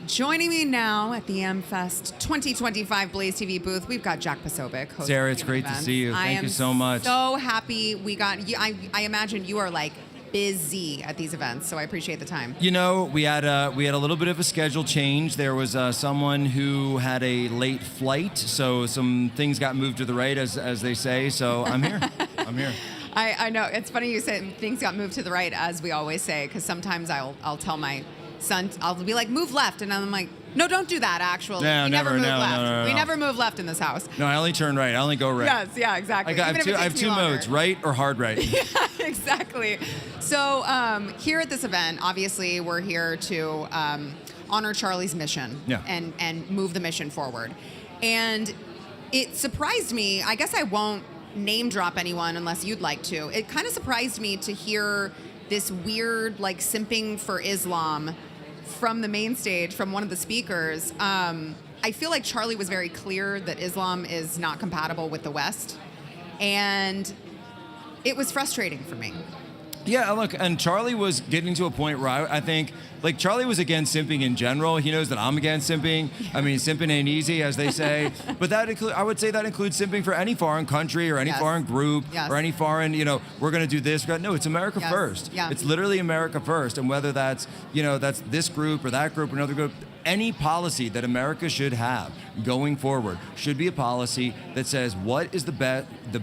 Joining me now at the amfest 2025 Blaze TV booth, we've got Jack Posobiec. Sarah, it's great to see you. Thank you so much. So happy we got you. I imagine you are like busy at these events, so I appreciate the time. You know, we had a little bit of a schedule change. There was someone who had a late flight, so some things got moved to the right, as they say. So I'm here. I'm here. I know it's funny you say things got moved to the right, as we always say, because sometimes I'll tell my son, I'll be like, move left, and I'm like, no, don't do that. Actually, No, we never move left. No. We never move left in this house. No, I only turn right. I only go right. Yes, yeah, exactly. I have two modes, right or hard right. Yeah, exactly. So here at this event, obviously, we're here to honor Charlie's mission and move the mission forward. And it surprised me. I guess I won't name drop anyone unless you'd like to. It kind of surprised me to hear this weird, like, simping for Islam from the main stage, from one of the speakers. I feel like Charlie was very clear that Islam is not compatible with the West, and it was frustrating for me. Yeah, look, and Charlie was getting to a point where I think, like, Charlie was against simping in general. He knows that I'm against simping. I mean, simping ain't easy, as they say. But I would say that includes simping for any foreign country or any foreign group or any foreign, we're going to do this. No, it's America first. Yeah. It's literally America first. And whether that's, that's this group or that group or another group, any policy that America should have going forward should be a policy that says what is the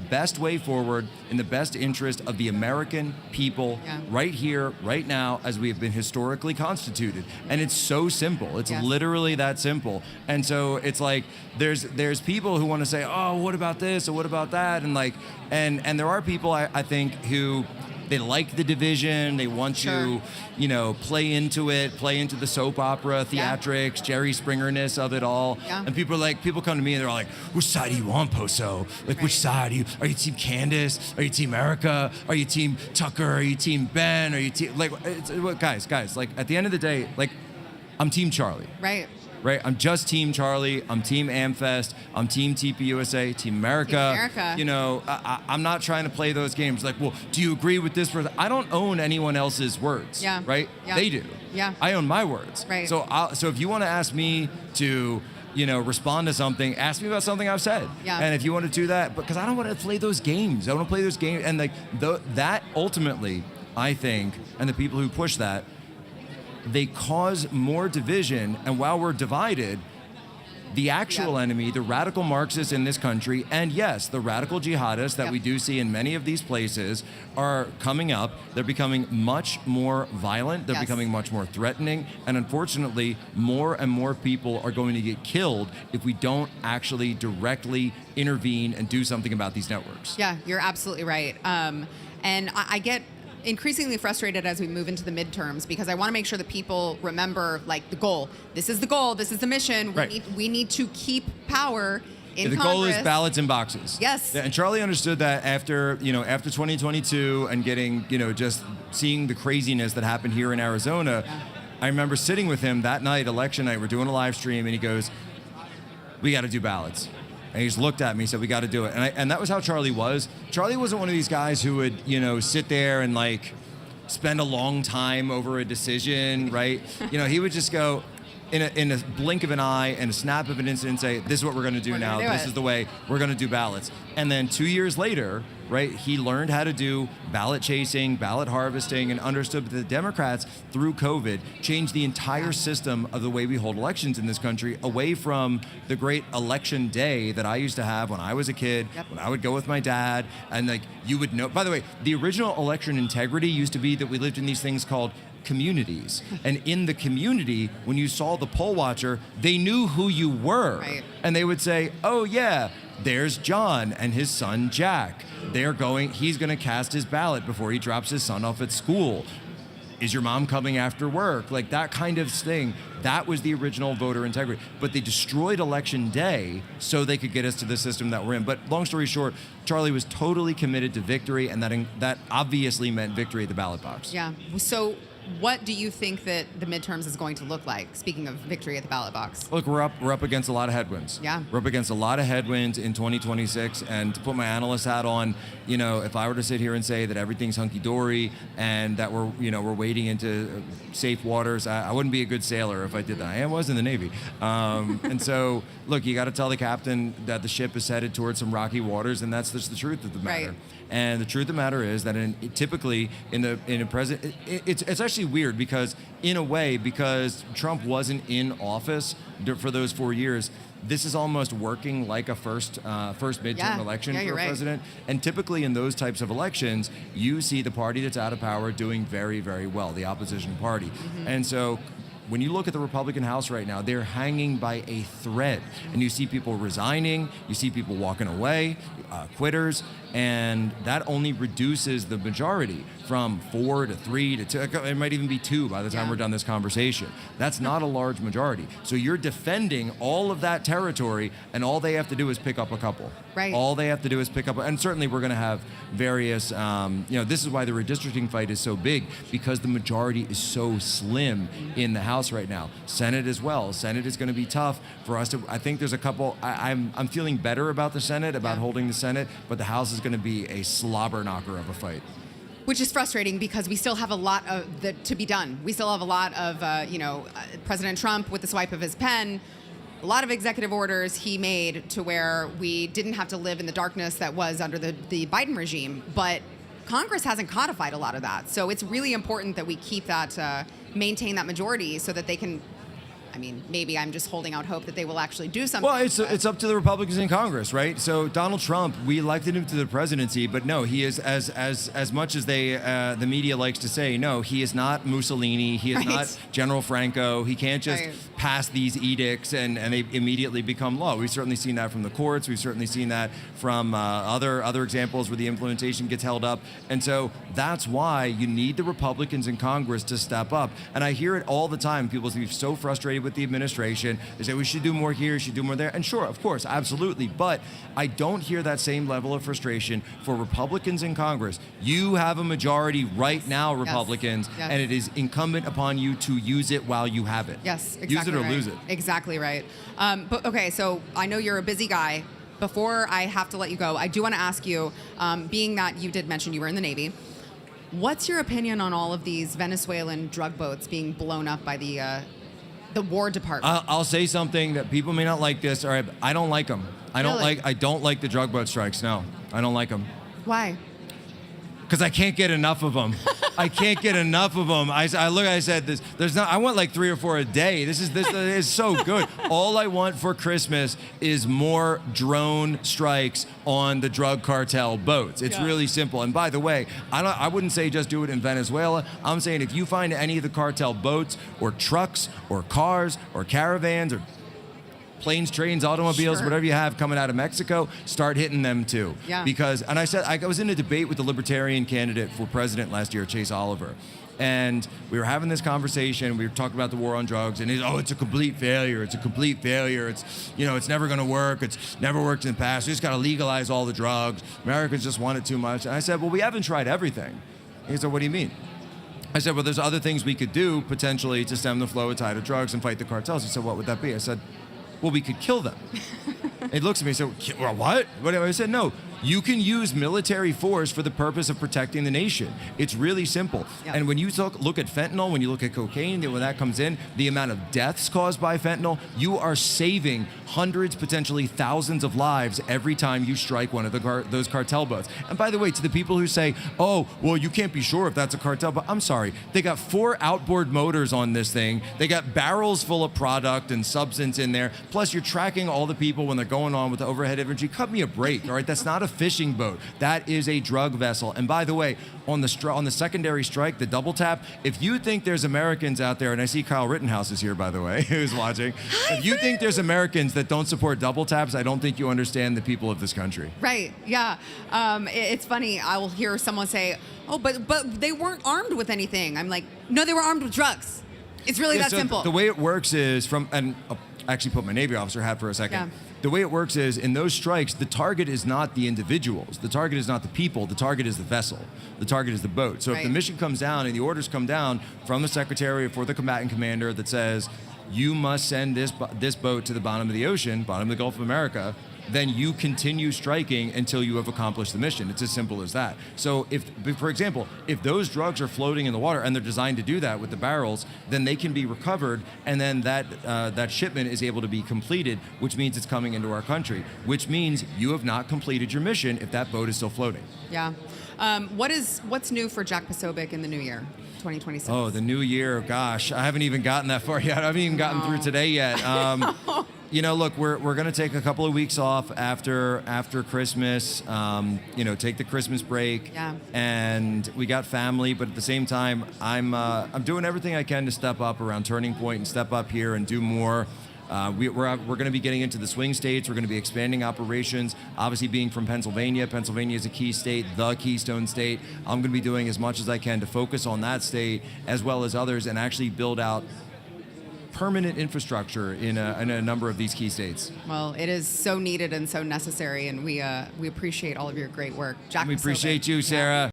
best way forward in the best interest of the American people right here, right now, as we have been historically constituted. And it's so simple. It's literally that simple. And so it's like there's people who want to say, oh, what about this or what about that? And like and there are people I think who they like the division. They want to, play into it, play into the soap opera, theatrics, Jerry Springer-ness of it all. Yeah. And people come to me and they're all like, which side do you want, Poso? Like, which side? Are you Team Candace? Are you Team Erica? Are you Team Tucker? Are you Team Ben? Are you Team, guys, like, at the end of the day, like, I'm Team Charlie. Right, I'm just Team Charlie. I'm Team Amfest. I'm Team tpusa, Team America. I'm not trying to play those games. Like, well, do you agree with this person? I don't own anyone else's words. Yeah. Right? Yeah. They do. Yeah. I own my words. Right. So if you want to ask me to, respond to something, ask me about something I've said. Yeah. And if you want to do that, because I don't want to play those games. I don't want to play those games. And like that ultimately, I think, and the people who push that, they cause more division, and while we're divided, the actual enemy, the radical Marxists in this country, and yes, the radical jihadists that we do see in many of these places are coming up. They're becoming much more violent. They're becoming much more threatening. And unfortunately, more and more people are going to get killed if we don't actually directly intervene and do something about these networks. Yeah, you're absolutely right. And I get increasingly frustrated as we move into the midterms, because I want to make sure that people remember, like, the goal. This is the goal. This is the mission. We need to keep power in Congress. The goal is ballots in boxes. Yes. And Charlie understood that after 2022 and getting, just seeing the craziness that happened here in Arizona. Yeah. I remember sitting with him that night, election night. We're doing a live stream, and he goes, "We got to do ballots." And he just looked at me and said, "We got to do it." And that was how Charlie was. Charlie wasn't one of these guys who would, sit there and like spend a long time over a decision, right? He would just go in a blink of an eye and a snap of an instant and say, "This is what we're going to do now. This is the way we're going to do ballots." And then 2 years later, right, he learned how to do ballot chasing, ballot harvesting, and understood that the Democrats, through COVID, changed the entire system of the way we hold elections in this country, away from the great election day that I used to have when I was a kid, when I would go with my dad, and like you would know. By the way, the original election integrity used to be that we lived in these things called communities. And in the community, when you saw the poll watcher, they knew who you were. Right. And they would say, "Oh yeah, there's John and his son Jack. He's going to cast his ballot before he drops his son off at school. Is your mom coming after work?" Like that kind of thing. That was the original voter integrity. But they destroyed election day so they could get us to the system that we're in. But long story short, Charlie was totally committed to victory, and that obviously meant victory at the ballot box. Yeah. So what do you think that the midterms is going to look like? Speaking of victory at the ballot box. Look, we're up against a lot of headwinds. Yeah. We're up against a lot of headwinds in 2026. And to put my analyst hat on, if I were to sit here and say that everything's hunky-dory and that we're wading into safe waters, I wouldn't be a good sailor if I did that. I was in the Navy. And so, look, you got to tell the captain that the ship is headed towards some rocky waters, and that's just the truth of the matter. Right. And the truth of the matter is that typically in a president, it's actually weird because in a way, because Trump wasn't in office for those 4 years, this is almost working like a first midterm election for a president. And typically in those types of elections, you see the party that's out of power doing very, very well, the opposition party. Mm-hmm. And so when you look at the Republican House right now, they're hanging by a thread. And you see people resigning, you see people walking away, quitters, and that only reduces the majority from 4 to 3 to 2. It might even be 2 by the time we're done this conversation. That's not a large majority. So you're defending all of that territory, and all they have to do is pick up a couple. Right. All they have to do is pick up, and certainly we're going to have various, this is why the redistricting fight is so big, because the majority is so slim in the House right now. Senate as well. Senate is going to be tough for us to, I think there's a couple, I'm feeling better about the Senate, about holding the Senate, but the House is going to be a slobber knocker of a fight. Which is frustrating because we still have a lot to be done. We still have a lot of, President Trump with the swipe of his pen, a lot of executive orders he made to where we didn't have to live in the darkness that was under the Biden regime. But Congress hasn't codified a lot of that. So it's really important that we keep that, maintain that majority so that they can, maybe I'm just holding out hope that they will actually do something. Well, it's up to the Republicans in Congress, right? So Donald Trump, we elected him to the presidency, but no, he is as much as the media likes to say, no, he is not Mussolini, he is not General Franco. He can't just pass these edicts and they immediately become law. We've certainly seen that from the courts. We've certainly seen that from other examples where the implementation gets held up. And so that's why you need the Republicans in Congress to step up. And I hear it all the time. People seem so frustrated with the administration. They say we should do more here, should do more there. And sure, of course, absolutely. But I don't hear that same level of frustration for Republicans in Congress. You have a majority right now, Republicans, and it is incumbent upon you to use it while you have it. Yes, exactly. Use it or lose it. Exactly right. But okay, so I know you're a busy guy. Before I have to let you go, I do want to ask you, being that you did mention you were in the Navy, what's your opinion on all of these Venezuelan drug boats being blown up by the War Department? I'll say something that people may not like this. All right, I don't like them. I don't like the drug boat strikes. No, I don't like them. Why? Because I can't get enough of them. I can't get enough of them. I said, I want like 3 or 4 a day. This is so good. All I want for Christmas is more drone strikes on the drug cartel boats. It's really simple. And by the way, I wouldn't say just do it in Venezuela. I'm saying if you find any of the cartel boats or trucks or cars or caravans or planes, trains, automobiles, whatever you have coming out of Mexico, start hitting them too. Yeah. Because, and I was in a debate with the Libertarian candidate for president last year, Chase Oliver. And we were having this conversation. We were talking about the war on drugs, and it's a complete failure. It's a complete failure. It's, it's never going to work. It's never worked in the past. We just got to legalize all the drugs. Americans just want it too much. And I said, well, we haven't tried everything. He said, what do you mean? I said, well, there's other things we could do potentially to stem the flow of tide of drugs and fight the cartels. He said, what would that be? I said, well, we could kill them. He looks at me and said, well, what? I said, no, you can use military force for the purpose of protecting the nation. It's really simple. Yep. And when you look at fentanyl, when you look at cocaine, when that comes in, the amount of deaths caused by fentanyl, you are saving hundreds, potentially thousands of lives every time you strike one of those cartel boats. And by the way, to the people who say, oh, well, you can't be sure if that's a cartel, but I'm sorry. They got 4 outboard motors on this thing. They got barrels full of product and substance in there. Plus, you're tracking all the people when they're going on with the overhead infantry. Cut me a break, all right? That's not a fishing boat. That is a drug vessel. And by the way, on the secondary strike, the double tap, if you think there's Americans out there, and I see Kyle Rittenhouse is here, by the way, who's watching. If you think there's Americans that don't support double taps, I don't think you understand the people of this country. Right, yeah. It's funny, I will hear someone say, oh, but they weren't armed with anything. I'm like, no, they were armed with drugs. It's really that simple. The way it works is actually put my Navy officer hat for a second. Yeah. The way it works is, in those strikes, the target is not the individuals. The target is not the people. The target is the vessel. The target is the boat. So if the mission comes down and the orders come down from the secretary or for the combatant commander that says, you must send this boat to the bottom of the ocean, bottom of the Gulf of America, then you continue striking until you have accomplished the mission. It's as simple as that. So for example, if those drugs are floating in the water and they're designed to do that with the barrels, then they can be recovered, and then that shipment is able to be completed, which means it's coming into our country, which means you have not completed your mission if that boat is still floating. Yeah. What's new for Jack Posobiec in the new year, 2026? Oh, the new year, gosh, I haven't even gotten that far yet. I haven't even gotten through today yet. You know, look, we're going to take a couple of weeks off after Christmas. You know, take the Christmas break. Yeah. And we got family, but at the same time, I'm doing everything I can to step up around Turning Point and step up here and do more. We're going to be getting into the swing states. We're going to be expanding operations. Obviously, being from Pennsylvania, Pennsylvania is a key state, the Keystone State. I'm going to be doing as much as I can to focus on that state as well as others, and actually build out permanent infrastructure in a number of these key states. Well, it is so needed and so necessary, and we appreciate all of your great work. Jack We Posobiec. appreciate you, Sarah.